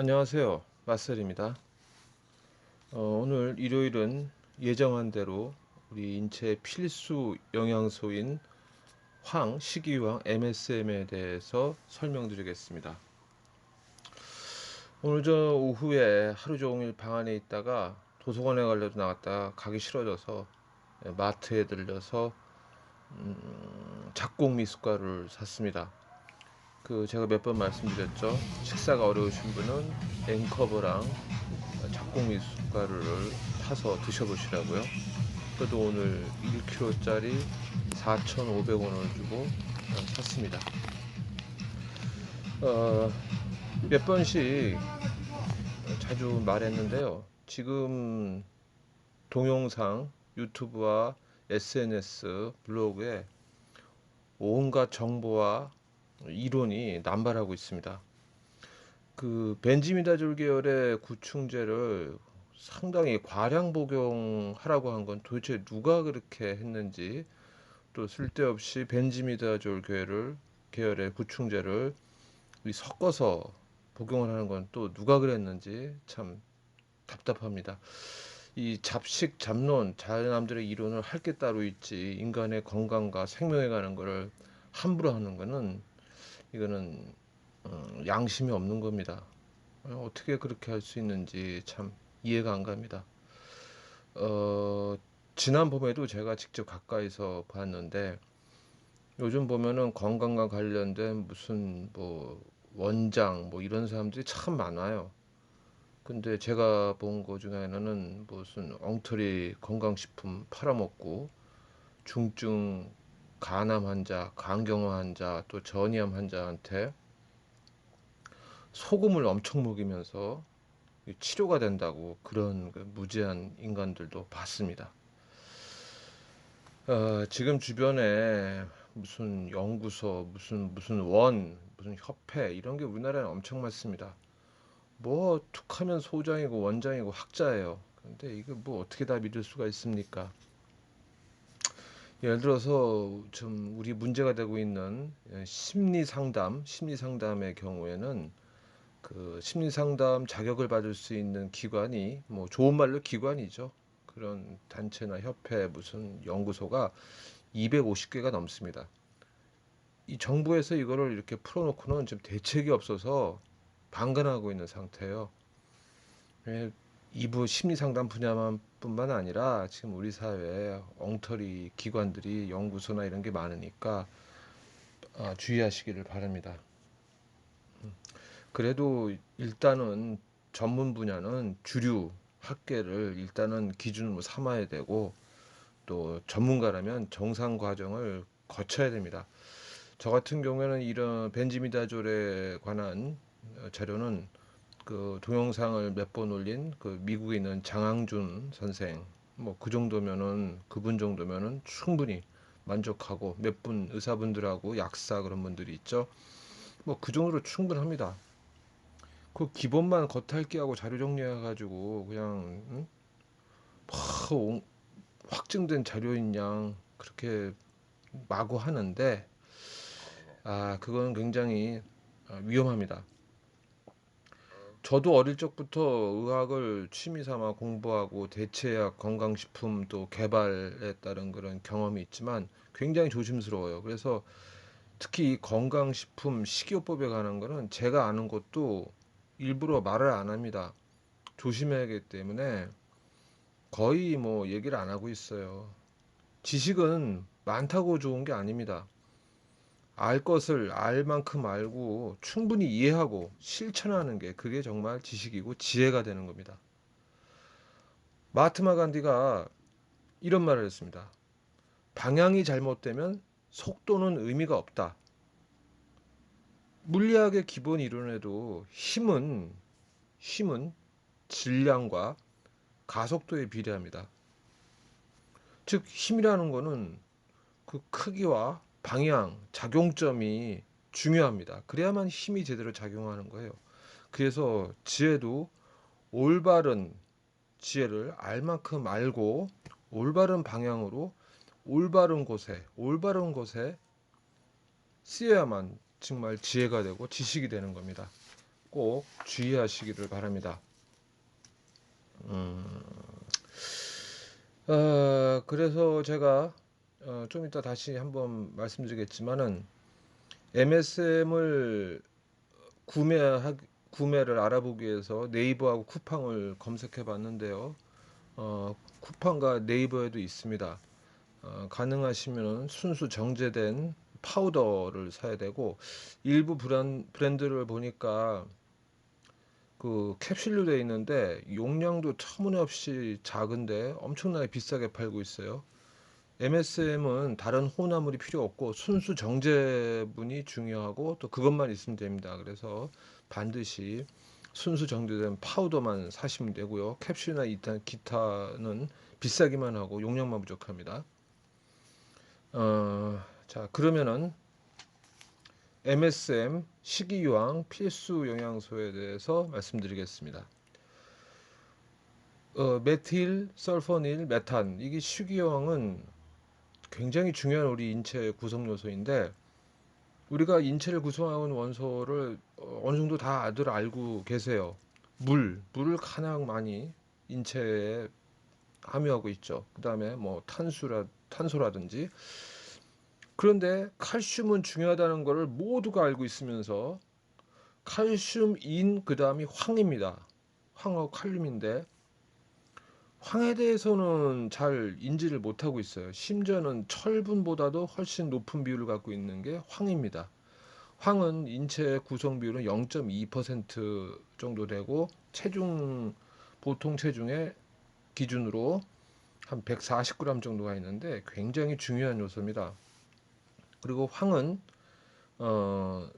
안녕하세요. 마셀입니다. 오늘 일요일은 예정한 대로 우리 인체의 필수 영양소인 식이유황 MSM에 대해서 설명드리겠습니다. 오늘 저 오후에 하루 종일 방 안에 있다가 도서관에 가려고 나갔다가 가기 싫어져서 마트에 들려서 작곡 미숫가루를 샀습니다. 제가 몇 번 말씀드렸죠. 식사가 어려우신 분은 앵커버랑 작곡 미숫가루를 타서 드셔보시라고요. 저도 오늘 1kg짜리 4,500원을 주고 샀습니다. 몇 번씩 자주 말했는데요. 지금 동영상, 유튜브와 SNS, 블로그에 온갖 정보와 이론이 남발하고 있습니다. 벤지미다졸 계열의 구충제를 상당히 과량 복용하라고 한 건 도대체 누가 그렇게 했는지, 또 쓸데없이 벤지미다졸 계열의 구충제를 섞어서 복용을 하는 건 또 누가 그랬는지 참 답답합니다. 이 잡식 잡론 자남들의 이론을 할 게 따로 있지, 인간의 건강과 생명에 관한 거를 함부로 하는 거는, 이거는 양심이 없는 겁니다. 어떻게 그렇게 할 수 있는지 참 이해가 안 갑니다. 지난 봄에도 제가 직접 가까이서 봤는데, 요즘 보면은 건강과 관련된 무슨 뭐 원장 뭐 이런 사람들이 참 많아요. 근데 제가 본 거 중에는 무슨 엉터리 건강식품 팔아먹고 중증 간암 환자, 간경화 환자, 또 전이암 환자한테 소금을 엄청 먹이면서 치료가 된다고 그런 무지한 인간들도 봤습니다. 지금 주변에 무슨 연구소, 무슨 협회 이런 게 우리나라에 엄청 많습니다. 뭐 툭하면 소장이고 원장이고 학자예요. 근데 이거 뭐 어떻게 다 믿을 수가 있습니까? 예를 들어서 좀 우리 문제가 되고 있는 심리 상담의 경우에는 심리 상담 자격을 받을 수 있는 기관이, 뭐 좋은 말로 기관이죠. 그런 단체나 협회, 무슨 연구소가 250개가 넘습니다. 이 정부에서 이거를 이렇게 풀어놓고는 지금 대책이 없어서 방관하고 있는 상태예요. 예, 이부 심리 상담 분야만 뿐만 아니라 지금 우리 사회에 엉터리 기관들이, 연구소나 이런 게 많으니까 주의하시기를 바랍니다. 그래도 일단은 전문 분야는 주류 학계를 일단은 기준으로 삼아야 되고, 또 전문가라면 정상 과정을 거쳐야 됩니다. 저 같은 경우에는 이런 벤지미다졸에 관한 자료는 동영상을 몇 번 올린 미국에 있는 장항준 선생, 뭐 그분 정도면은 충분히 만족하고, 몇 분 의사분들하고 약사 그런 분들이 있죠. 뭐 그 정도로 충분합니다. 기본만 겉핥기하고 자료 정리해가지고 그냥 확증된 자료인 양 그렇게 마구 하는데, 그건 굉장히 위험합니다. 저도 어릴 적부터 의학을 취미 삼아 공부하고 대체약, 건강식품 또 개발에 따른 그런 경험이 있지만 굉장히 조심스러워요. 그래서 특히 이 건강식품 식이요법에 관한 거는 제가 아는 것도 일부러 말을 안 합니다. 조심해야 하기 때문에 거의 뭐 얘기를 안 하고 있어요. 지식은 많다고 좋은 게 아닙니다. 알 것을 알 만큼 알고 충분히 이해하고 실천하는 게, 그게 정말 지식이고 지혜가 되는 겁니다. 마하트마 간디가 이런 말을 했습니다. 방향이 잘못되면 속도는 의미가 없다. 물리학의 기본 이론에도 힘은 질량과 가속도에 비례합니다. 즉 힘이라는 거는 그 크기와 방향, 작용점이 중요합니다. 그래야만 힘이 제대로 작용하는 거예요. 그래서 지혜도 올바른 지혜를 알 만큼 알고 올바른 방향으로 올바른 곳에 쓰여야만 정말 지혜가 되고 지식이 되는 겁니다. 꼭 주의하시기를 바랍니다. 그래서 제가 좀 이따 다시 한번 말씀드리겠지만은 MSM을 구매를 알아보기 위해서 네이버하고 쿠팡을 검색해 봤는데요. 쿠팡과 네이버에도 있습니다. 가능하시면 순수 정제된 파우더를 사야 되고, 일부 브랜드를 보니까 그 캡슐로 되어 있는데 용량도 터무니없이 작은데 엄청나게 비싸게 팔고 있어요. MSM은 다른 혼합물이 필요 없고 순수 정제분이 중요하고 또 그것만 있으면 됩니다. 그래서 반드시 순수 정제된 파우더만 사시면 되고요. 캡슐이나 기타는 비싸기만 하고 용량만 부족합니다. 자, 그러면은 MSM 식이유황 필수 영양소에 대해서 말씀드리겠습니다. 메틸, 설포닐, 메탄, 이게 식이유황은 굉장히 중요한 우리 인체 구성 요소인데, 우리가 인체를 구성하는 원소를 어느 정도 다들 알고 계세요. 물을 가장 많이 인체에 함유하고 있죠. 그 다음에 뭐 탄소라든지. 그런데 칼슘은 중요하다는 것을 모두가 알고 있으면서 칼슘인 그 다음이 황입니다. 황하고 칼륨인데 황에 대해서는 잘 인지를 못하고 있어요. 심지어는 철분보다도 훨씬 높은 비율을 갖고 있는 게 황입니다. 황은 인체 구성 비율은 0.2% 정도 되고 보통 체중의 기준으로 한 140g 정도가 있는데 굉장히 중요한 요소입니다. 그리고 황은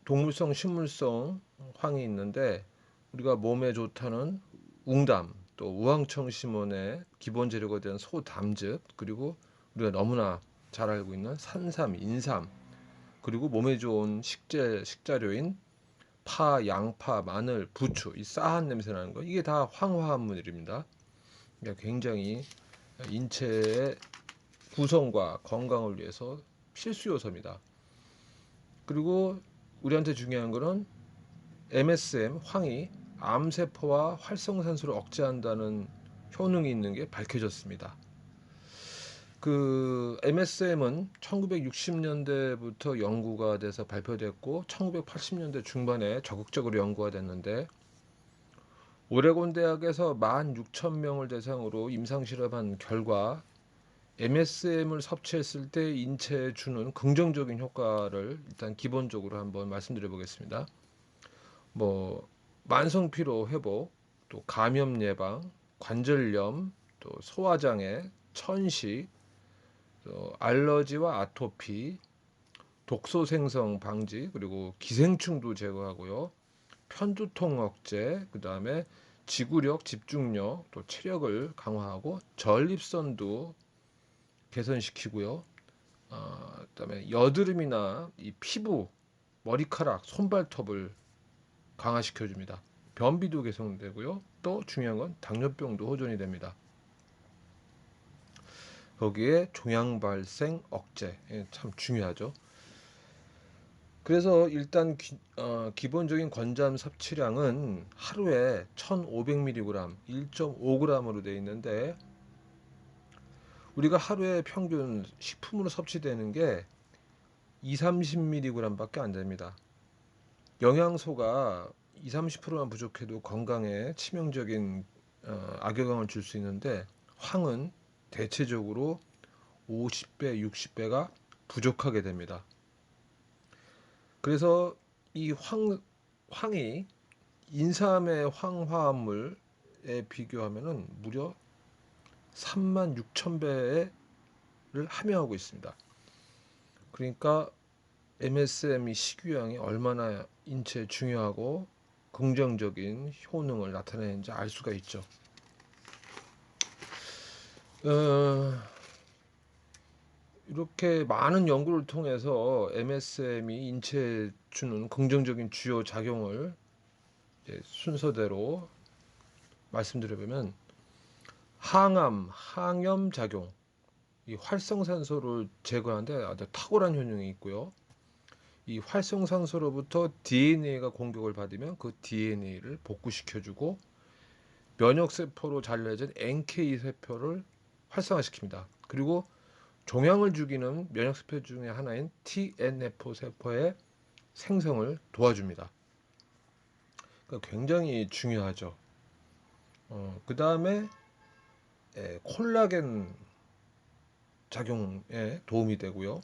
동물성, 식물성 황이 있는데, 우리가 몸에 좋다는 웅담, 또 우황청심원의 기본 재료가 된 소담즙, 그리고 우리가 너무나 잘 알고 있는 산삼, 인삼, 그리고 몸에 좋은 식자료인 파, 양파, 마늘, 부추, 이 싸한 냄새 나는 거, 이게 다 황화합물입니다. 그러니까 굉장히 인체의 구성과 건강을 위해서 필수 요소입니다. 그리고 우리한테 중요한 거는 MSM, 황이 암세포와 활성산소를 억제한다는 효능이 있는 게 밝혀졌습니다. 그 MSM은 1960년대부터 연구가 돼서 발표됐고 1980년대 중반에 적극적으로 연구가 됐는데, 오레곤 대학에서 16,000명을 대상으로 임상실험한 결과 MSM을 섭취했을 때 인체에 주는 긍정적인 효과를 일단 기본적으로 한번 말씀드려 보겠습니다. 뭐 만성 피로 회복, 또 감염 예방, 관절염, 또 소화장애, 천식, 또 알러지와 아토피, 독소 생성 방지, 그리고 기생충도 제거하고요. 편두통 억제, 그다음에 지구력, 집중력, 또 체력을 강화하고 전립선도 개선시키고요. 그다음에 여드름이나 이 피부, 머리카락, 손발톱을 강화시켜 줍니다. 변비도 개선되고요. 또 중요한 건 당뇨병도 호전이 됩니다. 거기에 종양 발생 억제, 참 중요하죠. 그래서 일단 기본적인 권장 섭취량은 하루에 1500mg, 1.5g으로 되어 있는데, 우리가 하루에 평균 식품으로 섭취되는 게 2, 30mg 밖에 안 됩니다. 영양소가 2, 30%만 부족해도 건강에 치명적인 악영향을 줄 수 있는데, 황은 대체적으로 50배, 60배가 부족하게 됩니다. 그래서 이 황이 인삼의 황화합물에 비교하면은 무려 36,000배를 함유하고 있습니다. 그러니까 MSM이 식이유황이 얼마나 인체에 중요하고 긍정적인 효능을 나타내는지 알 수가 있죠. 이렇게 많은 연구를 통해서 MSM이 인체에 주는 긍정적인 주요 작용을 순서대로 말씀드려보면, 항암, 항염 작용, 이 활성산소를 제거하는데 아주 탁월한 효능이 있고요. 이 활성산소로부터 DNA가 공격을 받으면 그 DNA를 복구시켜주고 면역 세포로 잘려진 NK 세포를 활성화시킵니다. 그리고 종양을 죽이는 면역 세포 중에 하나인 TNF 세포의 생성을 도와줍니다. 그러니까 굉장히 중요하죠. 그 다음에 콜라겐 작용에 도움이 되고요.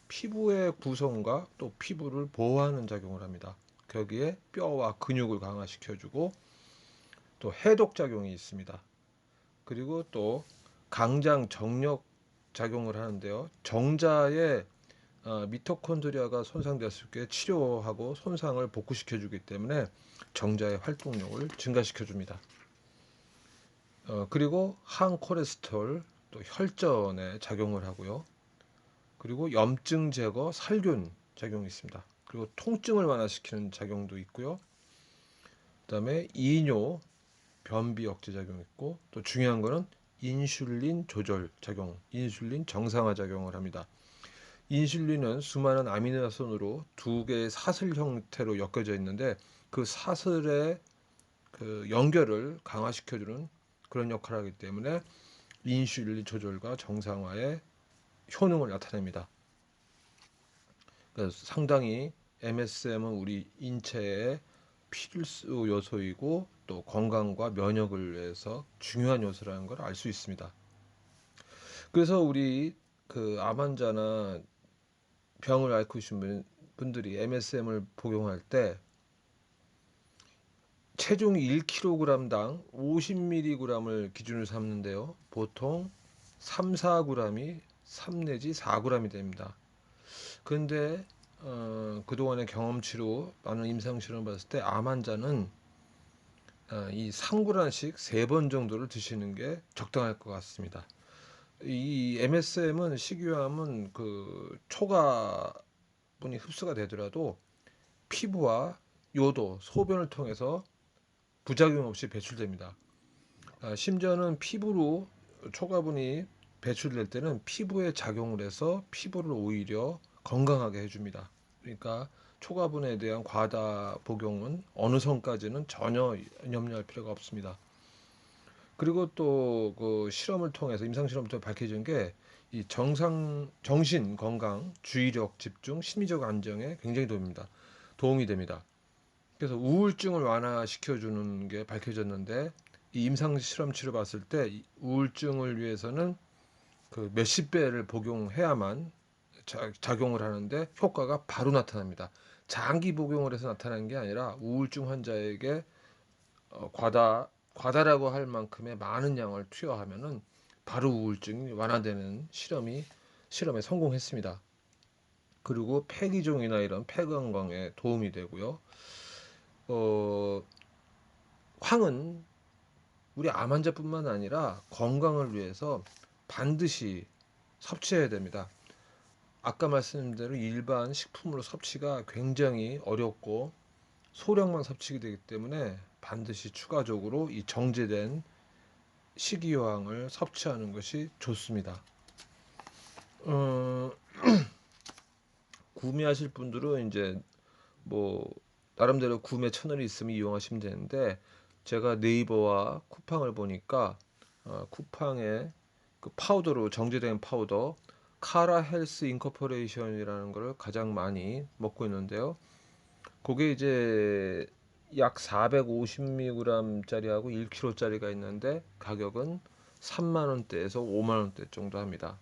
피부의 구성과 또 피부를 보호하는 작용을 합니다. 거기에 뼈와 근육을 강화시켜주고 또 해독 작용이 있습니다. 그리고 또 강장 정력 작용을 하는데요. 정자의 미토콘드리아가 손상되었을 때 치료하고 손상을 복구시켜주기 때문에 정자의 활동력을 증가시켜줍니다. 그리고 항콜레스테롤 또 혈전에 작용을 하고요. 그리고 염증 제거, 살균 작용이 있습니다. 그리고 통증을 완화시키는 작용도 있고요. 그다음에 이뇨, 변비 억제 작용이 있고 또 중요한 거는 인슐린 조절 작용, 인슐린 정상화 작용을 합니다. 인슐린은 수많은 아미노아신으로 두 개의 사슬 형태로 엮여져 있는데 그 사슬의 그 연결을 강화시켜주는 그런 역할을 하기 때문에 인슐린 조절과 정상화에 효능을 나타냅니다. 그래서 상당히 MSM은 우리 인체의 필수 요소이고 또 건강과 면역을 위해서 중요한 요소라는 걸 알 수 있습니다. 그래서 우리 그 암 환자나 병을 앓고 계신 분들이 MSM을 복용할 때 체중 1kg당 50mg을 기준으로 삼는데요. 보통 3, 4g이 3 내지 4g이 됩니다. 그런데 그동안의 경험치로 많은 임상실험을 봤을 때 암 환자는 이 3g씩 3번 정도를 드시는 게 적당할 것 같습니다. 이 MSM은 식이요함은 그 초가분이 흡수가 되더라도 피부와 요도, 소변을 통해서 부작용 없이 배출됩니다. 심지어는 피부로 초가분이 배출될 때는 피부에 작용을 해서 피부를 오히려 건강하게 해줍니다. 그러니까 초가분에 대한 과다 복용은 어느 선까지는 전혀 염려할 필요가 없습니다. 그리고 또 그 실험을 통해서 임상 실험을 통해 밝혀진 게 이 정신 건강, 주의력 집중, 심리적 안정에 굉장히 도움이 됩니다. 그래서 우울증을 완화시켜 주는 게 밝혀졌는데 이 임상 실험치를 봤을 때 우울증을 위해서는 그 몇십 배를 복용해야만 작용을 하는데 효과가 바로 나타납니다. 장기 복용을 해서 나타나는 게 아니라 우울증 환자에게 과다라고 할 만큼의 많은 양을 투여하면은 바로 우울증이 완화되는 실험에 성공했습니다. 그리고 폐기종이나 이런 폐건강에 도움이 되고요. 황은 우리 암 환자뿐만 아니라 건강을 위해서 반드시 섭취해야 됩니다. 아까 말씀드린 대로 일반 식품으로 섭취가 굉장히 어렵고 소량만 섭취가 되기 때문에 반드시 추가적으로 이 정제된 식이요항을 섭취하는 것이 좋습니다. 구매하실 분들은 이제 뭐 나름대로 구매 채널이 있으면 이용하시면 되는데 제가 네이버와 쿠팡을 보니까 쿠팡에 그 파우더로 정제된 파우더 카라 헬스 인코퍼레이션이라는 걸 가장 많이 먹고 있는데요. 그게 이제 약 450mg짜리하고 1kg짜리가 있는데 가격은 3만 원대에서 5만 원대 정도 합니다.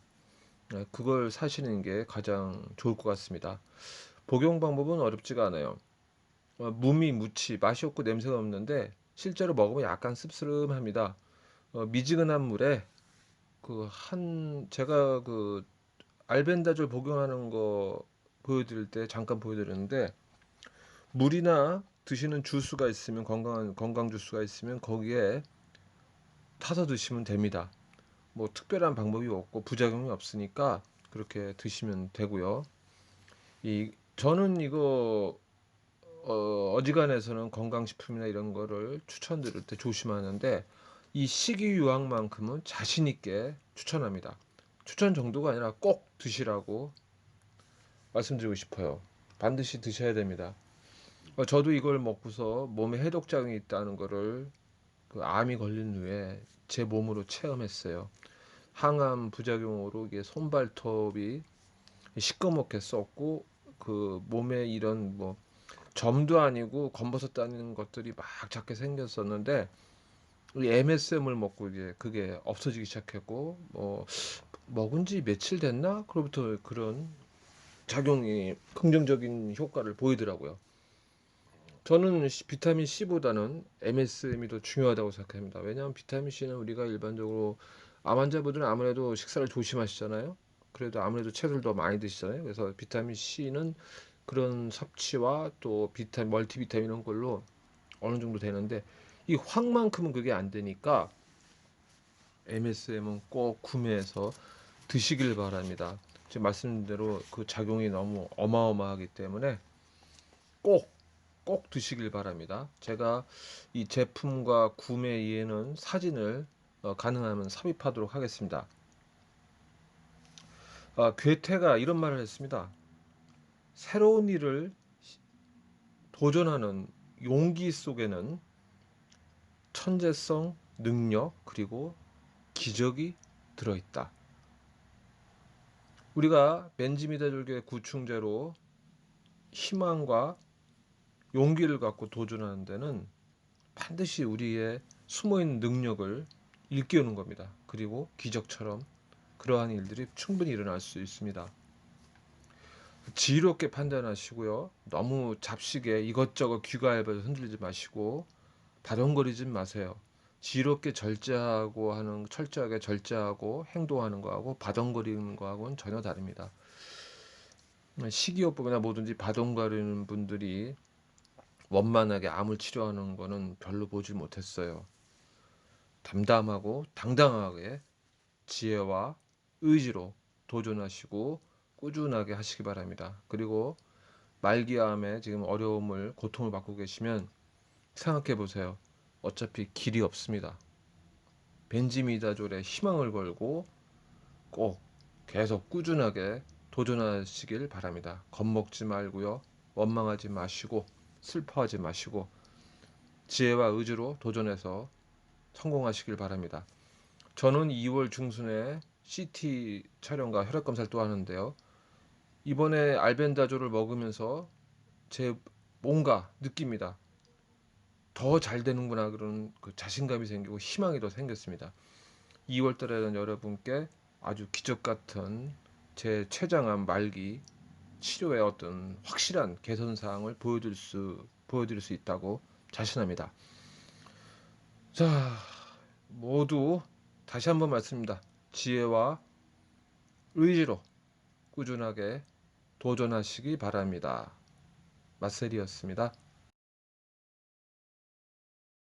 그걸 사시는 게 가장 좋을 것 같습니다. 복용 방법은 어렵지가 않아요. 무치, 맛이 없고 냄새가 없는데 실제로 먹으면 약간 씁쓸합니다. 미지근한 물에 제가 그 알벤다졸 복용하는 거 보여드릴 때 잠깐 보여드렸는데 물이나 드시는 주스가 있으면 건강 주스가 있으면 거기에 타서 드시면 됩니다. 뭐 특별한 방법이 없고 부작용이 없으니까 그렇게 드시면 되고요. 저는 이거 어지간해서는 건강식품이나 이런 거를 추천드릴 때 조심하는데 이 식이유황만큼은 자신 있게 추천합니다. 추천 정도가 아니라 꼭 드시라고 말씀드리고 싶어요. 반드시 드셔야 됩니다. 저도 이걸 먹고서 몸에 해독작용이 있다는 거를 그 암이 걸린 후에 제 몸으로 체험했어요. 항암 부작용으로 이게 손발톱이 시꺼멓게 썩고 그 몸에 이런 뭐 점도 아니고 검버섯 다니는 것들이 막 작게 생겼었는데 이 MSM을 먹고 이제 그게 없어지기 시작했고 뭐 먹은 지 며칠 됐나? 그로부터 그런 작용이 긍정적인 효과를 보이더라고요. 저는 비타민 C보다는 MSM이 더 중요하다고 생각합니다. 왜냐하면 비타민 C는 우리가 일반적으로 암 환자분들은 아무래도 식사를 조심하시잖아요. 그래도 아무래도 채소를 더 많이 드시잖아요. 그래서 비타민 C는 그런 섭취와 또 멀티비타민 이런 걸로 어느 정도 되는데 이 황만큼은 그게 안 되니까 MSM은 꼭 구매해서 드시길 바랍니다. 지금 말씀드린 대로 그 작용이 너무 어마어마하기 때문에 꼭, 꼭 드시길 바랍니다. 제가 이 제품과 구매 이에는 사진을 가능하면 삽입하도록 하겠습니다. 괴테가 이런 말을 했습니다. 새로운 일을 도전하는 용기 속에는 천재성, 능력, 그리고 기적이 들어있다. 우리가 벤지미다졸교의 구충제로 희망과 용기를 갖고 도전하는 데는 반드시 우리의 숨어있는 능력을 일깨우는 겁니다. 그리고 기적처럼 그러한 일들이 충분히 일어날 수 있습니다. 지혜롭게 판단하시고요. 너무 잡식에 이것저것 귀가알바에 흔들리지 마시고 바동거리지 마세요. 지혜롭게 절제하고 하는 철저하게 절제하고 행동하는 거하고 바덩거리는 거하고는 전혀 다릅니다. 식이요법이나 뭐든지 바덩거리는 분들이 원만하게 암을 치료하는 거는 별로 보질 못했어요. 담담하고 당당하게 지혜와 의지로 도전하시고 꾸준하게 하시기 바랍니다. 그리고 말기암에 지금 어려움을 고통을 받고 계시면 생각해 보세요. 어차피 길이 없습니다. 벤지미다졸에 희망을 걸고 꼭 계속 꾸준하게 도전하시길 바랍니다. 겁먹지 말고요. 원망하지 마시고 슬퍼하지 마시고 지혜와 의지로 도전해서 성공하시길 바랍니다. 저는 2월 중순에 CT 촬영과 혈액 검사를 또 하는데요. 이번에 알벤다졸을 먹으면서 제 뭔가 느낍니다. 더 잘 되는구나 그런 그 자신감이 생기고 희망이 더 생겼습니다. 2월 달에는 여러분께 아주 기적 같은 제 췌장암 말기 치료의 어떤 확실한 개선 사항을 보여드릴 수 있다고 자신합니다. 자, 모두 다시 한번 말씀입니다. 지혜와 의지로 꾸준하게 도전하시기 바랍니다. 마셀이었습니다.